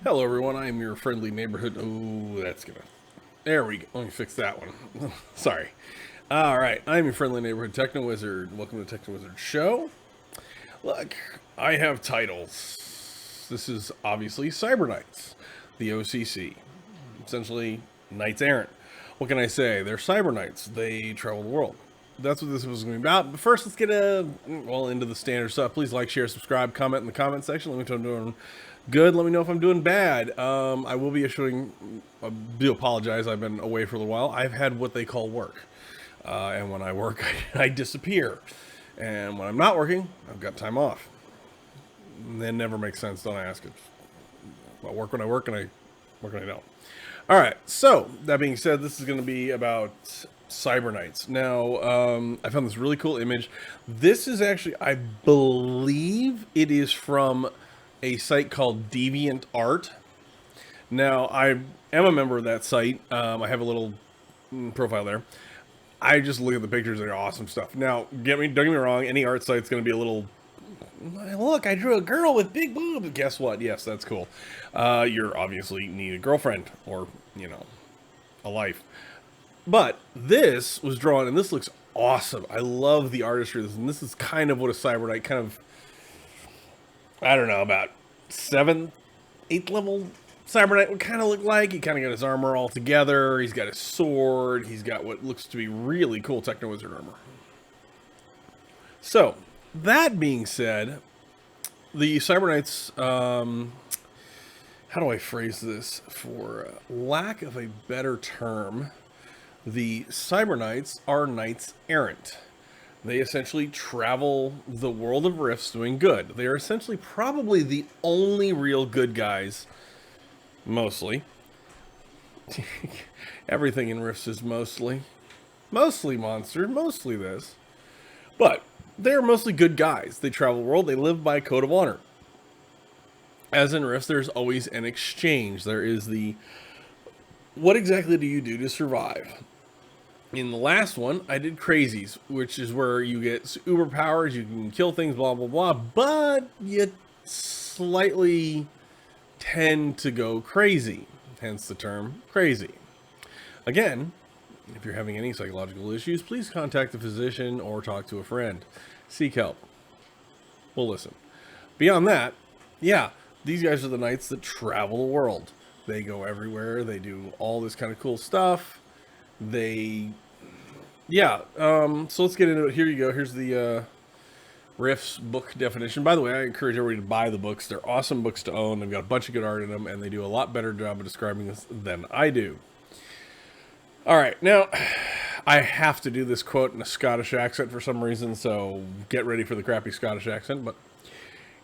Hello everyone, I am your friendly neighborhood. Oh, that's gonna... There we go. Let me fix that one. Sorry. Alright, I'm your friendly neighborhood Techno Wizard. Welcome to Techno Wizard Show. Look, I have titles. This is obviously Cyberknights, the OCC. Essentially, Knights Errant. What can I say? They're Cyberknights. They travel the world. That's what this was going to be about. But first, let's get into the standard stuff. Please like, share, subscribe, comment in the comment section. Let me know if I'm doing good. Let me know if I'm doing bad. I will be issuing. I do apologize. I've been away for a little while. I've had what they call work, and when I work, I disappear. And when I'm not working, I've got time off. And that never makes sense. Don't ask it. I work when I work, and I work when I don't. All right. So that being said, this is going to be about Cyberknights. Now, I found this really cool image. This is actually, I believe it is from a site called DeviantArt. Now, I am a member of that site. I have a little profile there. I just look at the pictures. They're awesome stuff. Now, don't get me wrong. Any art site's going to be a little... Look, I drew a girl with big boobs. Guess what? Yes, that's cool. You're obviously need a girlfriend or, a life. But this was drawn, and this looks awesome. I love the artistry of this, and this is kind of what a Cyberknight kind of, I don't know, about 7th, 8th level Cyberknight would kind of look like. He kind of got his armor all together. He's got his sword. He's got what looks to be really cool Techno Wizard armor. So, that being said, the Cyberknights, how do I phrase this for lack of a better term? The Cyberknights are knights errant. They essentially travel the world of Rifts doing good. They are essentially probably the only real good guys, mostly. Everything in Rifts is mostly monster, mostly this. But they're mostly good guys. They travel the world, they live by a code of honor. As in Rifts, there's always an exchange. There is the, what exactly do you do to survive? In the last one, I did crazies, which is where you get uber powers, you can kill things, blah, blah, blah, but you slightly tend to go crazy, hence the term crazy. Again, if you're having any psychological issues, please contact a physician or talk to a friend. Seek help. We'll listen. Beyond that, yeah, these guys are the knights that travel the world. They go everywhere, they do all this kind of cool stuff. So let's get into it. Here you go. Here's the Riffs book definition. By the way, I encourage everybody to buy the books. They're awesome books to own. They've got a bunch of good art in them, and they do a lot better job of describing this than I do. All right, now I have to do this quote in a Scottish accent for some reason, so get ready for the crappy Scottish accent. But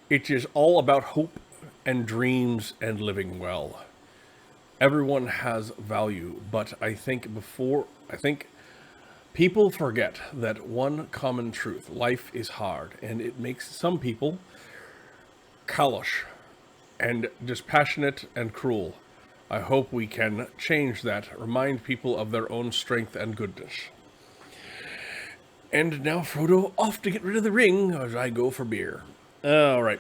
it is all about hope and dreams and living well. Everyone has value, but I think people forget that one common truth. Life is hard, and it makes some people callous and dispassionate and cruel. I hope we can change that, remind people of their own strength and goodness. And now Frodo off to get rid of the ring as I go for beer. All right.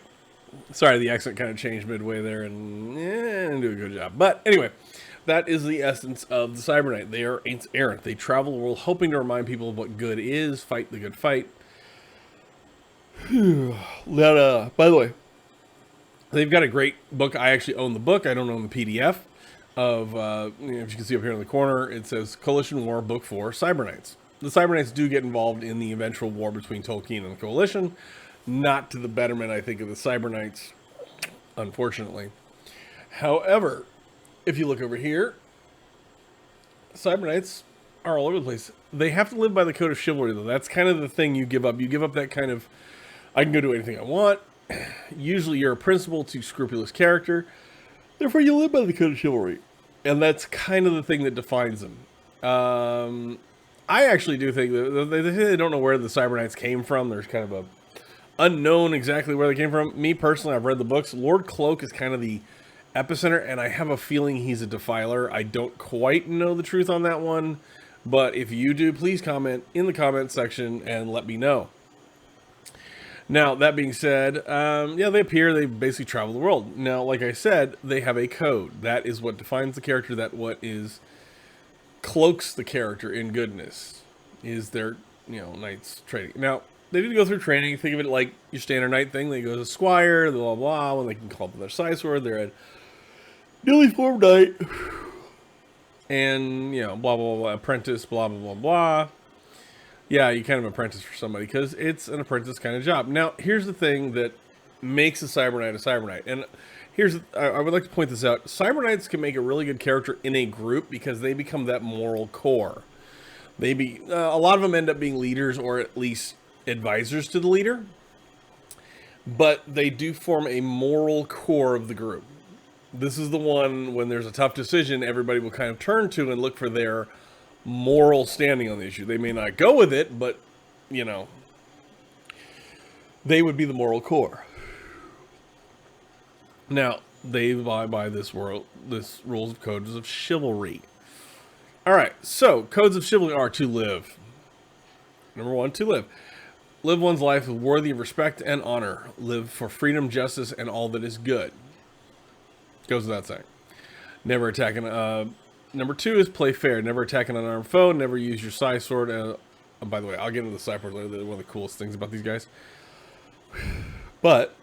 Sorry, the accent kind of changed midway there and didn't do a good job. But anyway, that is the essence of the Cyberknight. They are knights errant. They travel the world hoping to remind people of what good is, fight the good fight. By the way, they've got a great book. I actually own the book. I don't own the PDF of, if you can see up here in the corner, it says Coalition War Book 4, Cyberknights. The Cyberknights do get involved in the eventual war between Tolkien and the Coalition. Not to the betterment, I think, of the Cyberknights, unfortunately. However, if you look over here, Cyberknights are all over the place. They have to live by the code of chivalry, though. That's kind of the thing you give up. You give up that kind of, I can go do anything I want. Usually you're a principled to scrupulous character. Therefore, you live by the code of chivalry. And that's kind of the thing that defines them. I actually do think that they don't know where the Cyberknights came from. There's kind of a unknown exactly where they came from. Me personally, I've read the books. Lord Cloak is kind of the epicenter, and I have a feeling he's a defiler. I don't quite know the truth on that one, but if you do, please comment in the comment section and let me know. Now, that being said, yeah, they appear, they basically travel the world. Now, like I said, they have a code. That is what defines the character, that what is cloaks the character in goodness is their, knight's training. Now, they did go through training. Think of it like your standard knight thing. They go to squire, blah, blah, blah. When they can call up their side sword, they're a newly formed knight. And, blah, blah, blah, apprentice, blah, blah, blah, blah. Yeah, you kind of apprentice for somebody because it's an apprentice kind of job. Now, here's the thing that makes a Cyberknight. And I would like to point this out. Cyberknights can make a really good character in a group because they become that moral core. A lot of them end up being leaders or at least advisors to the leader. But they do form a moral core of the group. This is the one when there's a tough decision, everybody will kind of turn to and look for their moral standing on the issue. They may not go with it, but, they would be the moral core. Now, they abide by this rules of codes of chivalry. All right, so codes of chivalry are to live. Number 1, to live. Live one's life worthy of respect and honor. Live for freedom, justice, and all that is good. Goes without saying. Never attacking. Number 2 is play fair. Never attack an unarmed foe. Never use your side sword. By the way, I'll get into the side sword later. They're one of the coolest things about these guys. But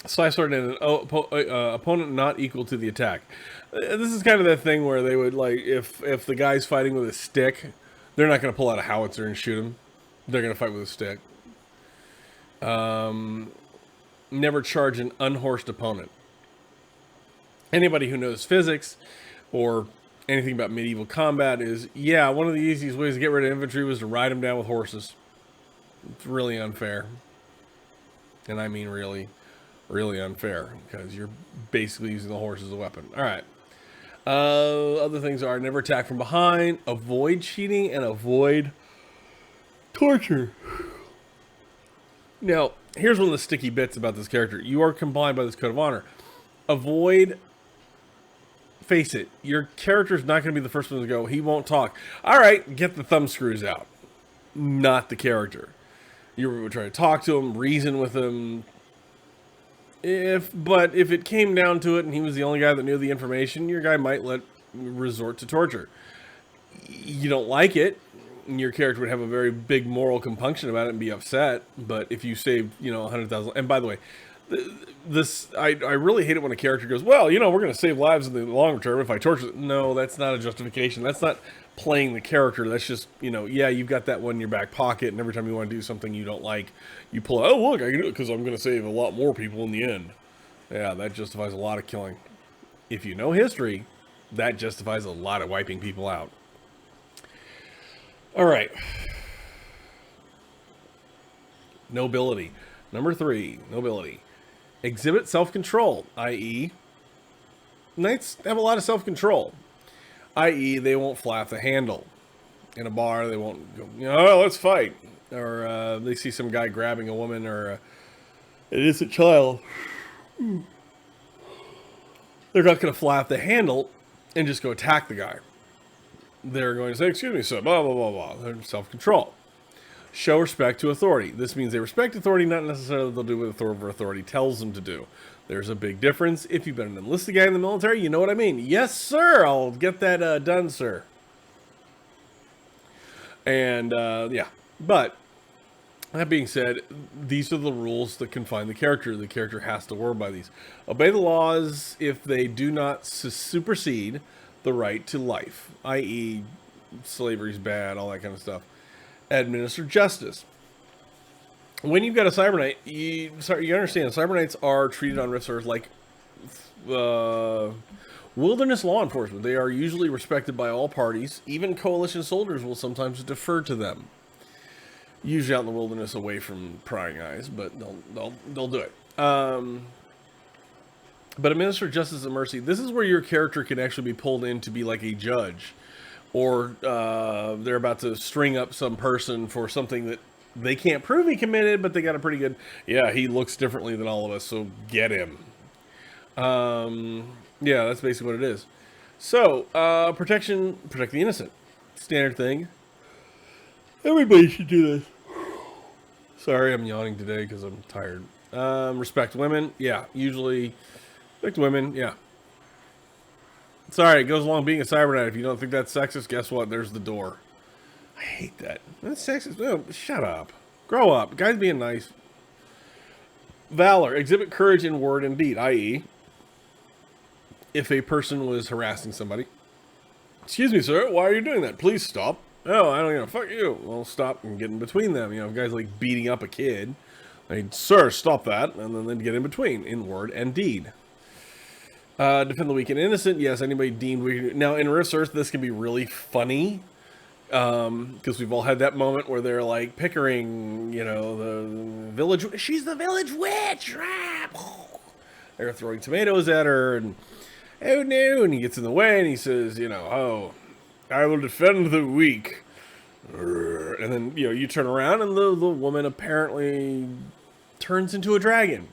side sword and an opponent not equal to the attack. This is kind of that thing where they would, like, if the guy's fighting with a stick, they're not going to pull out a howitzer and shoot him. They're going to fight with a stick. Never charge an unhorsed opponent. Anybody who knows physics or anything about medieval combat is, one of the easiest ways to get rid of infantry was to ride them down with horses. It's really unfair. And I mean really, really unfair, because you're basically using the horse as a weapon. All right. Other things are never attack from behind, avoid cheating, and avoid torture. Now, here's one of the sticky bits about this character. You are combined by this code of honor. Avoid... Face it, your character's not going to be the first one to go, he won't talk. All right, get the thumb screws out. Not the character. You would try to talk to him, reason with him. But if it came down to it and he was the only guy that knew the information, your guy might resort to torture. You don't like it, and your character would have a very big moral compunction about it and be upset. But if you saved, 100,000... And by the way, I really hate it when a character goes, well, we're going to save lives in the long term if I torture them. No, that's not a justification. That's not playing the character. That's just, you've got that one in your back pocket, and every time you want to do something you don't like, you pull it. Oh, look, I can do it because I'm going to save a lot more people in the end. Yeah, that justifies a lot of killing. If you know history, that justifies a lot of wiping people out. All right. Nobility. Number 3, nobility. Exhibit self-control, i.e. knights have a lot of self-control, i.e. they won't flap the handle. In a bar, they won't go, let's fight. Or they see some guy grabbing a woman or an innocent child. They're not going to flap the handle and just go attack the guy. They're going to say, excuse me, sir, blah, blah, blah, blah. They're self-control. Show respect to authority. This means they respect authority, not necessarily they'll do what authority tells them to do. There's a big difference. If you've been an enlisted guy in the military, you know what I mean. Yes, sir, I'll get that done, sir. And, yeah. But, that being said, these are the rules that confine the character. The character has to work by these. Obey the laws if they do not supersede the right to life, i.e. slavery's bad, all that kind of stuff. Administer justice. When you've got a Cyberknight, you understand, Cyberknights are treated on Rift servers like wilderness law enforcement. They are usually respected by all parties. Even coalition soldiers will sometimes defer to them. Usually out in the wilderness away from prying eyes, but they'll do it. But administer justice and mercy. This is where your character can actually be pulled in to be like a judge. Or they're about to string up some person for something that they can't prove he committed, but they got a pretty good, he looks differently than all of us, so get him. Yeah, that's basically what it is. So, protect the innocent. Standard thing. Everybody should do this. Sorry, I'm yawning today because I'm tired. Respect women. Yeah, usually respect women. Yeah. Sorry, it goes along being a Cyberknight. If you don't think that's sexist, guess what? There's the door. I hate that. That's sexist. No, shut up. Grow up. Guys being nice. Valor. Exhibit courage in word and deed, i.e., if a person was harassing somebody. Excuse me, sir. Why are you doing that? Please stop. Oh, I don't know. Fuck you. Well, stop and get in between them. You know, if guys like beating up a kid, like, sir, stop that, and then they'd get in between in word and deed. Defend the weak and innocent. Yes, anybody deemed weak. Now, in Rift's Earth, this can be really funny. Because we've all had that moment where they're like Pickering, you know, the village. She's the village witch. They're throwing tomatoes at her, and oh no, and he gets in the way, and he says, you know, oh, I will defend the weak. And then, you know, you turn around, and the woman apparently turns into a dragon.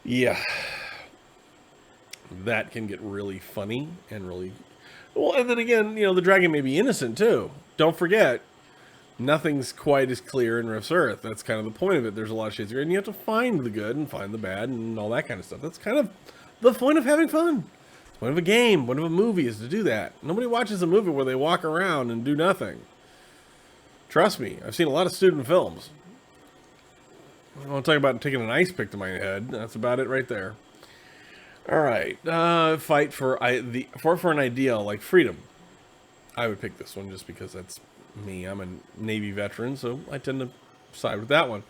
Yeah. That can get really funny and really... Well, and then again, you know, the dragon may be innocent, too. Don't forget, nothing's quite as clear in Rift's Earth. That's kind of the point of it. There's a lot of shades of gray, and you have to find the good and find the bad and all that kind of stuff. That's kind of the point of having fun. The point of a game, point of a movie is to do that. Nobody watches a movie where they walk around and do nothing. Trust me, I've seen a lot of student films. I want to talk about taking an ice pick to my head. That's about it right there. All right, fight for an ideal like freedom. I would pick this one just because that's me. I'm a Navy veteran, so I tend to side with that one.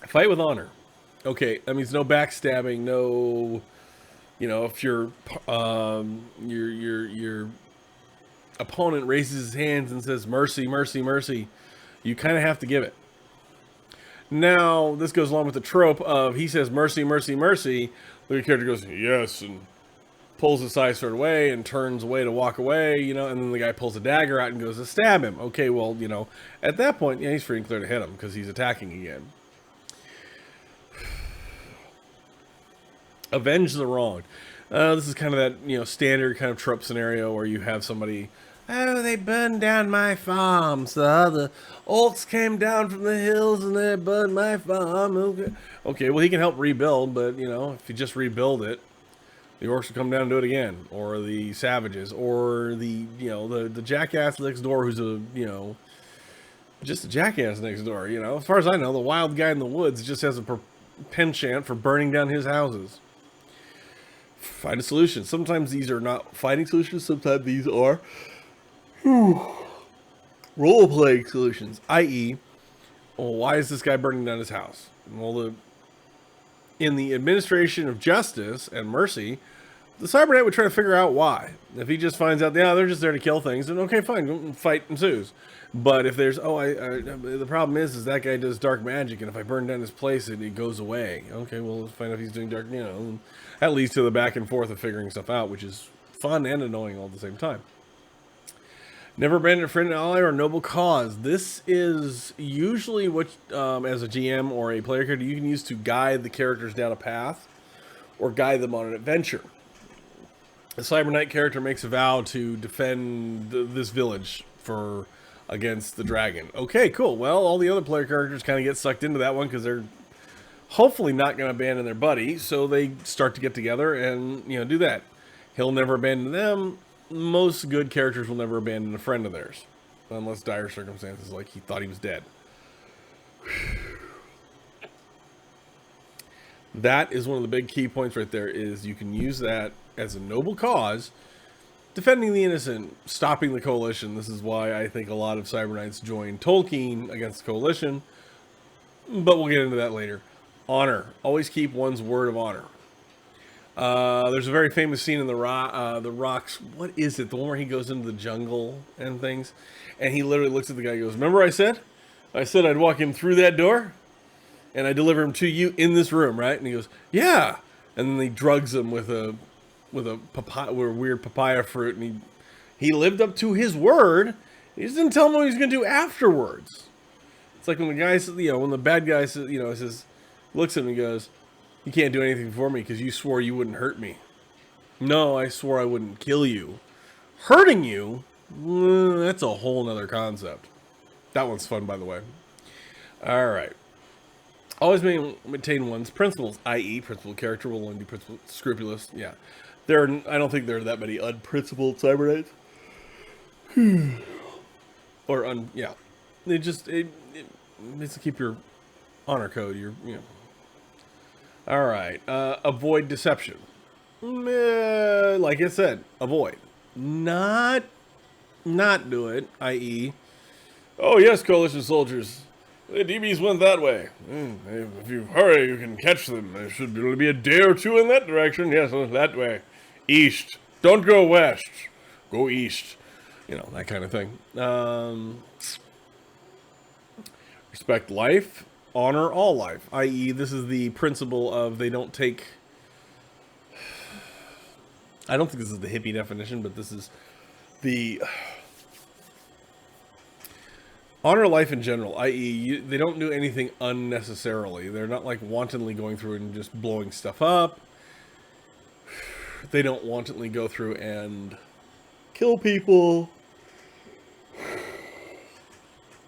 Fight with honor. Okay, that means no backstabbing, no, you know, if your opponent raises his hands and says mercy, mercy, mercy, you kind of have to give it. Now, this goes along with the trope of he says mercy, mercy, mercy. The character goes, yes, and pulls his side sword away and turns away to walk away, you know, and then the guy pulls a dagger out and goes to stab him. Okay, well, you know, at that point, yeah, he's free and clear to hit him because he's attacking again. Avenge the wrong. This is kind of that, you know, standard kind of trope scenario where you have somebody... Oh, they burned down my farm, sir. The orcs came down from the hills and they burned my farm. Okay, well, he can help rebuild, but, you know, if you just rebuild it, the orcs will come down and do it again. Or the savages, or the, you know, the jackass next door who's a, you know, just a jackass next door, you know. As far as I know, the wild guy in the woods just has a penchant for burning down his houses. Find a solution. Sometimes these are not fighting solutions, sometimes these are... role-playing solutions, i.e., well, why is this guy burning down his house? Well, in the administration of justice and mercy, the Cyberknight would try to figure out why. If he just finds out, yeah, they're just there to kill things, then okay, fine, fight ensues. But if there's, the problem is that guy does dark magic, and if I burn down his place, it goes away. Okay, well, let's find out if he's doing dark, you know. And that leads to the back and forth of figuring stuff out, which is fun and annoying all at the same time. Never abandon a friend, ally, or noble cause. This is usually what, as a GM or a player character, you can use to guide the characters down a path or guide them on an adventure. The Cyberknight character makes a vow to defend this village against the dragon. Okay, cool. Well, all the other player characters kind of get sucked into that one because they're hopefully not going to abandon their buddy, so they start to get together and, you know, do that. He'll never abandon them. Most good characters will never abandon a friend of theirs. Unless dire circumstances, like he thought he was dead. That is one of the big key points right there, is you can use that as a noble cause. Defending the innocent, stopping the coalition. This is why I think a lot of Cyberknights join Tolkien against the coalition. But we'll get into that later. Honor. Always keep one's word of honor. There's a very famous scene in the Rocks. What is it? The one where he goes into the jungle and things, and he literally looks at the guy and goes, "Remember I said I'd walk him through that door, and I deliver him to you in this room, right?" And he goes, "Yeah." And then he drugs him with a weird papaya fruit, and he lived up to his word. He just didn't tell him what he was going to do afterwards. It's like when the guy says, you know, when the bad guy says, you know, looks at him and goes, "You can't do anything for me because you swore you wouldn't hurt me." No, I swore I wouldn't kill you. Hurting you? That's a whole nother concept. That one's fun, by the way. All right. Always maintain one's principles, i.e., principled character will only be principled, scrupulous. Yeah, I don't think there are that many unprincipled Cyberknights. Yeah, it needs to keep your honor code. All right. Avoid deception. Like I said, avoid. Not do it. I.e., oh yes, coalition soldiers. The DBs went that way. If you hurry, you can catch them. There should only be a day or two in that direction. Yes, that way. East. Don't go west. Go east. That kind of thing. Respect life. Honor all life. I.e., this is the principle of they don't take... I don't think this is the hippie definition, but this is the... honor life in general, i.e., they don't do anything unnecessarily. They're not like wantonly going through and just blowing stuff up. They don't wantonly go through and kill people.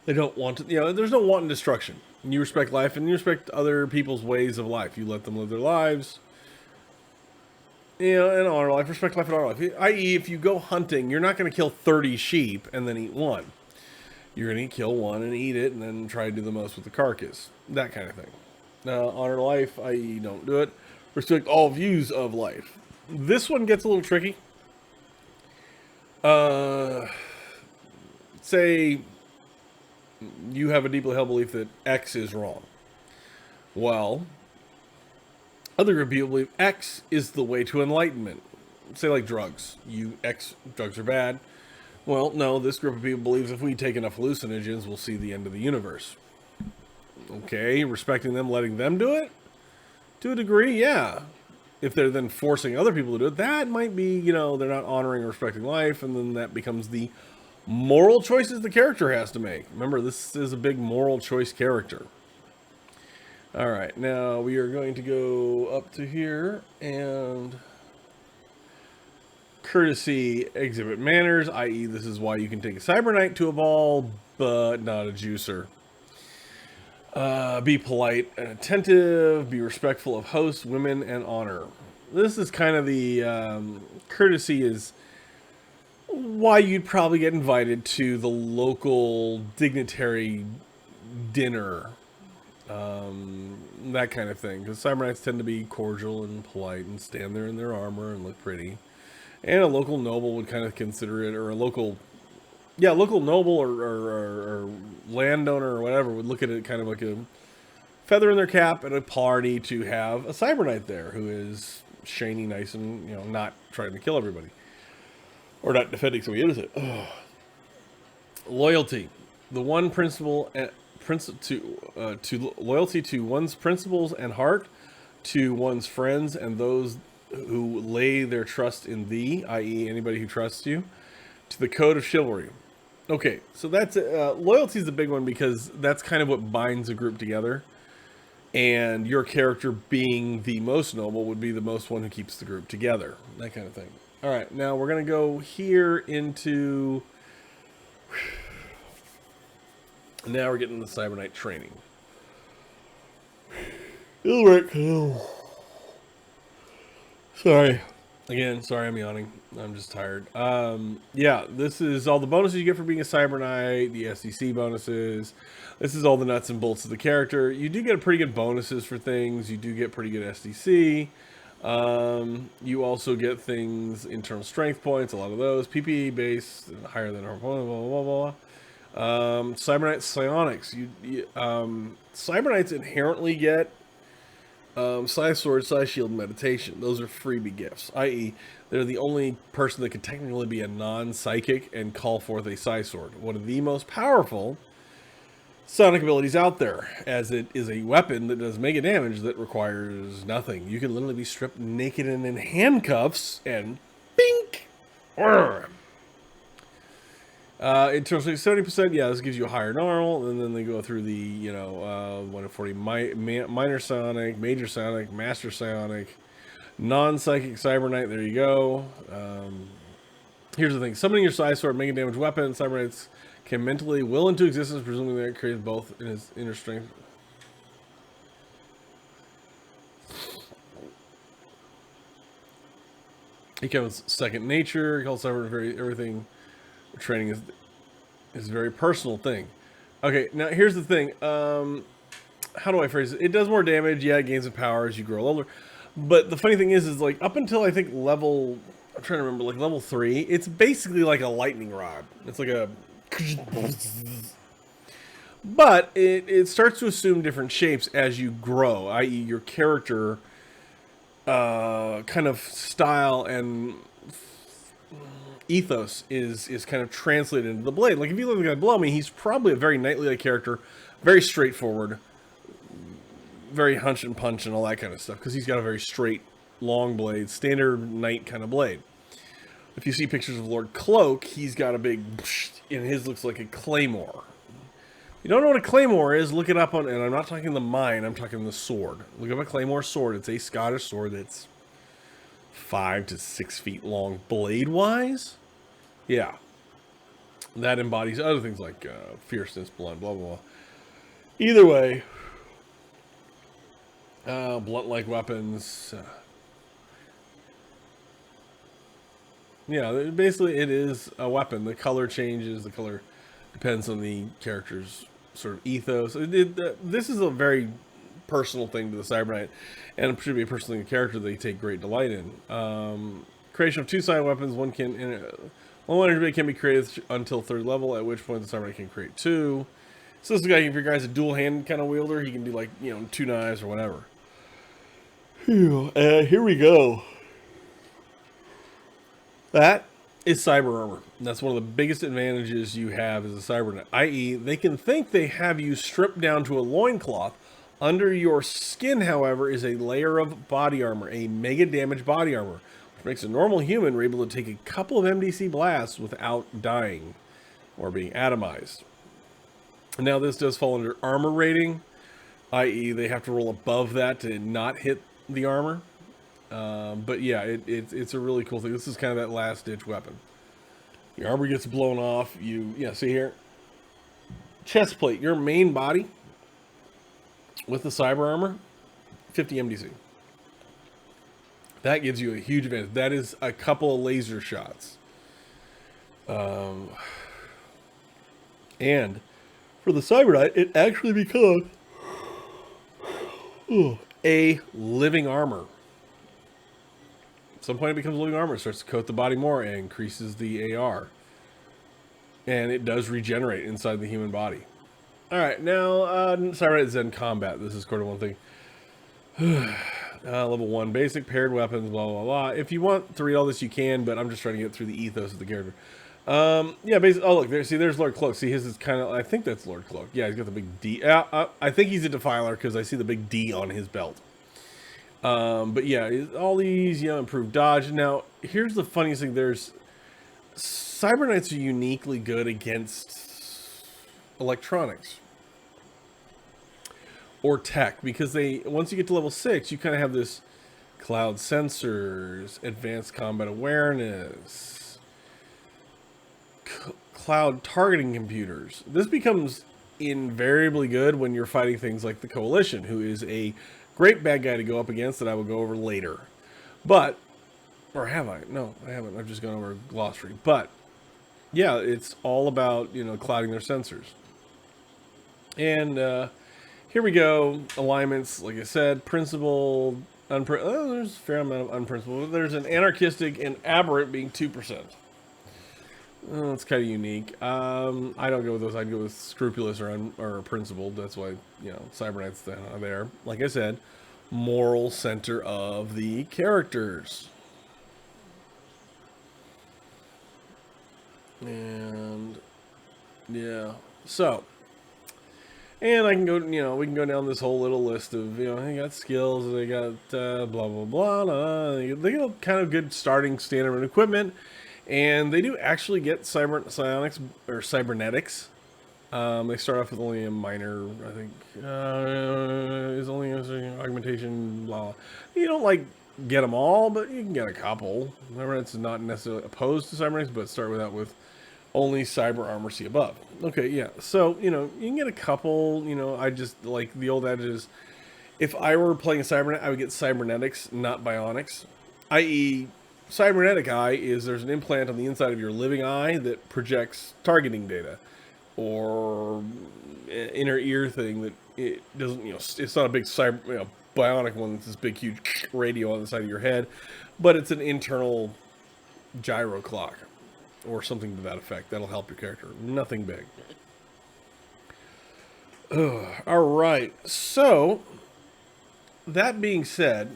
They don't want to, there's no wanton destruction. You respect life and you respect other people's ways of life. You let them live their lives. And honor life, respect life and honor life. I.e., if you go hunting, you're not going to kill 30 sheep and then eat one. You're going to kill one and eat it and then try to do the most with the carcass. That kind of thing. Honor life, i.e. don't do it. Respect all views of life. This one gets a little tricky. Say you have a deeply held belief that X is wrong. Well, other group of people believe X is the way to enlightenment. Say like drugs. Drugs are bad. Well, no, this group of people believes if we take enough hallucinogens, we'll see the end of the universe. Okay, respecting them, letting them do it? To a degree, yeah. If they're then forcing other people to do it, that might be, they're not honoring or respecting life, and then that becomes the moral choices the character has to make. Remember, this is a big moral choice character. All right, now we are going to go up to here and... courtesy, exhibit manners, i.e. this is why you can take a Cyberknight to a ball, but not a juicer. Be polite and attentive, be respectful of hosts, women, and honor. This is kind of the, courtesy is why you'd probably get invited to the local dignitary dinner. That kind of thing. Because Cyberknights tend to be cordial and polite and stand there in their armor and look pretty. And a local noble would kind of consider it, or a local noble or landowner or whatever would look at it kind of like a feather in their cap at a party to have a Cyberknight there who is shiny, nice, and not trying to kill everybody or not defending somebody innocent. Loyalty, the one principle to loyalty to one's principles and heart, to one's friends and those who lay their trust in thee, i.e. anybody who trusts you, to the code of chivalry. Okay, so that's loyalty is the big one because that's kind of what binds a group together, and your character being the most noble would be the most one who keeps the group together, that kind of thing. All right, now we're gonna go here into. Now we're getting the Cyberknight training. It'll work. Sorry. Again, sorry I'm yawning. I'm just tired. Yeah, this is all the bonuses you get for being a Cyberknight, the SEC bonuses. This is all the nuts and bolts of the character. You do get pretty good bonuses for things. You do get pretty good SDC. You also get things, internal strength points, a lot of those. PPE base, higher than our opponent, blah, blah, blah, blah. Cyberknight psionics. Cyberknights inherently get Psi Sword, Psi Shield, Meditation. Those are freebie gifts, i.e. they're the only person that could technically be a non-psychic and call forth a Psi Sword. One of the most powerful sonic abilities out there, as it is a weapon that does mega damage that requires nothing. You can literally be stripped naked and in handcuffs and bink! In terms of 70%, yeah, this gives you a higher normal, and then they go through the, 1 in 40 minor psionic, major psionic, master psionic, non-psychic Cyberknight, there you go. Here's the thing, summoning your Psi Sword, mega damage weapon, Cyberknights can mentally will into existence, presuming that it creates both in his inner strength. He comes second nature. He calls everything. Training is a very personal thing. Okay, now here's the thing. How do I phrase it? It does more damage. Yeah, it gains in power as you grow older. But the funny thing is like up until I think level, I'm trying to remember, like level 3, it's basically like a lightning rod. It's like a, but it starts to assume different shapes as you grow, i.e., your character kind of style and ethos is kind of translated into the blade. Like if you look at the guy below me, he's probably a very knightly character, very straightforward, very hunch and punch and all that kind of stuff, because he's got a very straight, long blade, standard knight kind of blade. If you see pictures of Lord Cloak, he's got a big, and his looks like a claymore. If you don't know what a claymore is, look it up on, and I'm not talking the mine, I'm talking the sword. Look up a claymore sword. It's a Scottish sword that's 5 to 6 feet long blade-wise. Yeah. That embodies other things like fierceness, blood, blah, blah, blah. Either way, blunt-like weapons. Yeah, basically it is a weapon. The color changes. The color depends on the character's sort of ethos. This is a very personal thing to the Cyberknight, and it should be a personal character they take great delight in. Creation of 2-sided weapons. One energy can be created until 3rd level, at which point the Cyberknight can create 2. So this guy, if your guy's a dual-handed kind of wielder, he can do like 2 knives or whatever. Here we go. That is cyber armor. That's one of the biggest advantages you have as a Cyberknight, i.e., they can think they have you stripped down to a loincloth. Under your skin, however, is a layer of body armor, a mega damage body armor, which makes a normal human able to take a couple of MDC blasts without dying or being atomized. Now, this does fall under armor rating, i.e., they have to roll above that to not hit the armor. But yeah, it's a really cool thing. This is kind of that last-ditch weapon. Your armor gets blown off. See here? Chest plate, your main body with the cyber armor, 50 MDC. That gives you a huge advantage. That is a couple of laser shots. And for the Cyberknight, it actually becomes a living armor. At some point it becomes living armor. It starts to coat the body more and increases the AR. And it does regenerate inside the human body. Alright, now, Cyberknight Zen Combat. This is quarter one thing. Level 1, basic, paired weapons, blah, blah, blah. If you want to read all this, you can, but I'm just trying to get through the ethos of the character. Yeah, basically, oh, look, there's Lord Cloak. See, his is kind of, I think that's Lord Cloak. Yeah, he's got the big D. I think he's a Defiler because I see the big D on his belt. But yeah, all these, improved dodge. Now, here's the funniest thing. Cyberknights are uniquely good against electronics or tech, because once you get to level 6, you kind of have this cloud sensors, advanced combat awareness, cloud targeting computers. This becomes invariably good when you're fighting things like the Coalition, who is a great bad guy to go up against that I will go over later. But, or have I? No, I haven't. I've just gone over glossary. But, yeah, it's all about, clouding their sensors. And here we go. Alignments, like I said, principled, there's a fair amount of unprincipled. There's an anarchistic and aberrant being 2%. It's kind of unique. I don't go with those. I'd go with scrupulous or principled. That's why, Cyberknights there. Like I said, moral center of the characters. And yeah, so, and I can go, we can go down this whole little list of, they got skills, they got blah, blah, blah, blah. They got kind of good starting standard equipment, and they do actually get psionics or cybernetics. They start off with only a minor, I think, is only a augmentation, blah. You don't get them all, but you can get a couple. Cybernetics is not necessarily opposed to cybernetics, but start with only cyber armor C above. Okay, yeah. So, you can get a couple, I just like the old adage is, if I were playing a cybernet, I would get cybernetics, not bionics. I.e., cybernetic eye is there's an implant on the inside of your living eye that projects targeting data, or inner ear thing that it doesn't, it's not a big bionic one. It's this big, huge radio on the side of your head, but it's an internal gyro clock or something to that effect. That'll help your character. Nothing big. All right. So, that being said,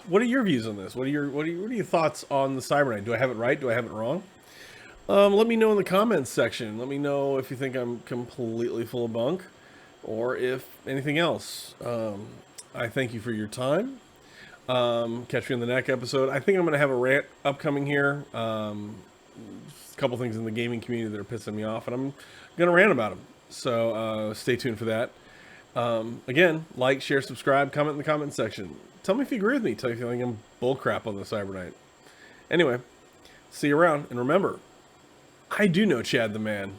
what are your views on this? What are your thoughts on the Cyberknight? Do I have it right? Do I have it wrong? Let me know in the comments section. Let me know if you think I'm completely full of bunk, or if anything else. I thank you for your time. Catch me in the next episode. I think I'm going to have a rant upcoming here. A couple things in the gaming community that are pissing me off, and I'm going to rant about them. So stay tuned for that. Again, like, share, subscribe, comment in the comment section. Tell me if you agree with me. Tell me if you think I'm bullcrap on the Cyberknight. Anyway, see you around, and remember, I do know Chad the Man.